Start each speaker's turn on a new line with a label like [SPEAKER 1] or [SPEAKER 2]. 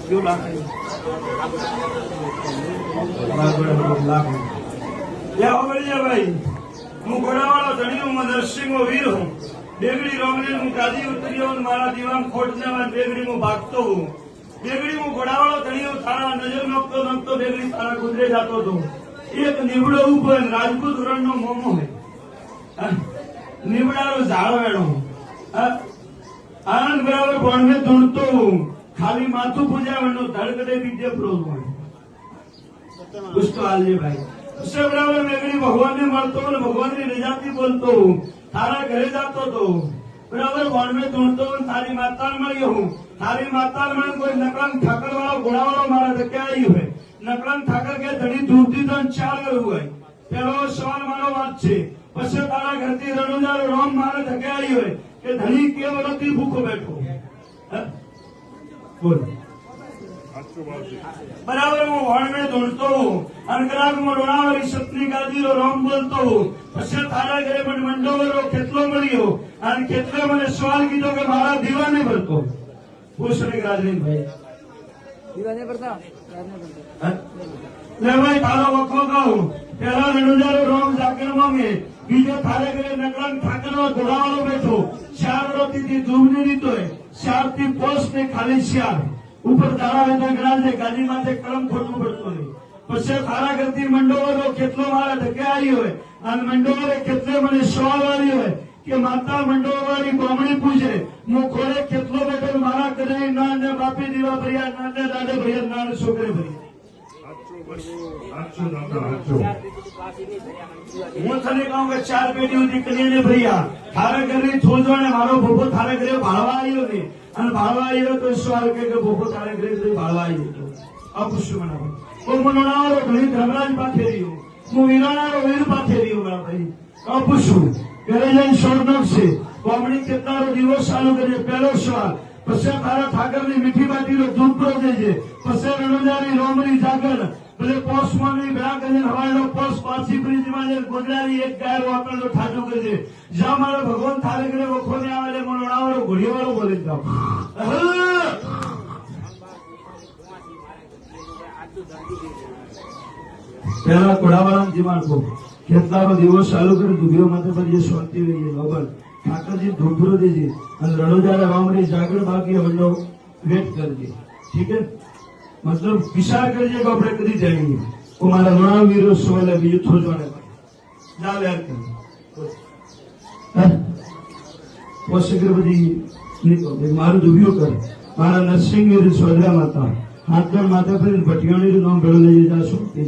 [SPEAKER 1] क्यों लाख भाई हूँ घोड़ावाड़ो धनी हूँ नरसिंह वीर हूँ बेगड़ी रोमने हूँ गादी उतरी हूँ मारा दीवान खोटने में बेगड़ी में भागतो हूँ बेगड़ी हूँ घोड़ावाड़ो धनी हूँ थारा नजर नोकतो नोकतो बेगड़ी थारा गुजरे जातो तो एक निवड़ो ऊपर राजपूत रण नो मोमो है निवड़ारो झाड़ वेणो आनंद बराबर भण में धूणतो हूँ खाली माथु पूजा वनो धड़कड़े बीजे प्रोज हो उसको आलजे भाई उससे बराबर मेगड़ी भगवान ने मरतो हूँ भगवान ने निजाती बोलतो हूँ थारा घरे जातो तो बराबर भण में धूणतो हूँ थारी माता मरी हूँ थारी माता में कोई नकलंग ठाकर वाला घोड़ा वाला मारा धक्के आई हुए नकलंग ठाकर के धड़ी धूपती तो 4 गए हुए पहलो सवाल मारो बात छे पछे तारा घरती रणुजार रोम मारे धक्के आई हुए के धनी के वरती भूखो बैठो बोल बराबर वो वण में धूणतो हूँ अनकराग में रोणावरी सतनी गादी रो रोम बोलतो हूँ पछे तारा घरे मन मंडोवरो केतलो मळ्यो अन केतले मने सवाल कीधो के मारा दीवाने भरतो पूछने राजवीर भाई दीवाने भरता ले भाई तारो वखो गाऊ पहला रणुजारो रोम जाकर मांगे बीजे थारे घरे नकलंग ठाकरवा घोड़ावाळो बैठो 4 रोटी थी धूमनी रीतो है 4 थी पोस्ट ने खाली 4 ऊपर तारा वेता गणाल जे गादी माथे कलम खोटू पड़तो है पछे थारा करती मंडोवरो केतलो मारा धके आई होय अन मंडोवरे केतले मने सवाल वाली होय के माता मंडोवरी ब्राह्मणी पूछे मु खोरे केतलो बेटो मारा करे नाने बापी दीवा भरिया नाने दादे भरिया नाने छोकरे भरिया હું તને કહું કે 4 પેઢી સુધી કન્યાને ભર્યા થારા ઘરે થોજો ને મારો ભોપો થારા ઘરે ભાળવા આવ્યો ને અને ભાળવા આવ્યો તો સવાલ કે ભોપો થારા ઘરે ભાળવા આવ્યો તો અપુષ્ય બનાવો હું મનોણારો ઘણી ધર્મરાજ પાસે રહ્યો હું વીરાણારો વીર પાસે રહ્યો મારા ભાઈ અપુષ્ય ઘરે જઈને શોધનક છે કોમણી કેટલારો દિવસ ચાલુ કરીએ પહેલો સવાલ પછી તારા ઠાકરની મીઠી બાટીનો ધૂપ pro દેજે પછી રણુજાની રોમની જાગર ભલે પોસ્ટમાં બેડા કરીને હવાઈનો પોસ્ટ પાછી બ્રિજમાં જે ગોદડાની એક ગાય વાપરનો ઠાઠું કરજે જ્યાં મારો ભગવાન થારે ઘરે વખોને આવે મનોણાવાળો ઘોડીવાળો બોલી જાવ પહેલા ઘોડાવાળા જીવાણ કો કેટલારો દિવસ ચાલુ કરી દુભીઓ માથે પર જે શાંતિ રહી બરાબર ઠાકરજી ધૂપરો દેજે અને રણુજારે રામરી જાગર બાકી હવનો વેટ કરજે ठीक है मतलब विचार करिए को આપણે કદી જાણીએ કો મારા ઘણા વીરો સવાલે બીજું થોજવાને જાવ યાર કે પોષકર બધી નીકો મારું દુભ્યો કર મારા નરસિંહ વીર સોદરા માતા હાથ પર માથા પર ભટિયાણી નું નામ ભેળો લઈ જાશો એ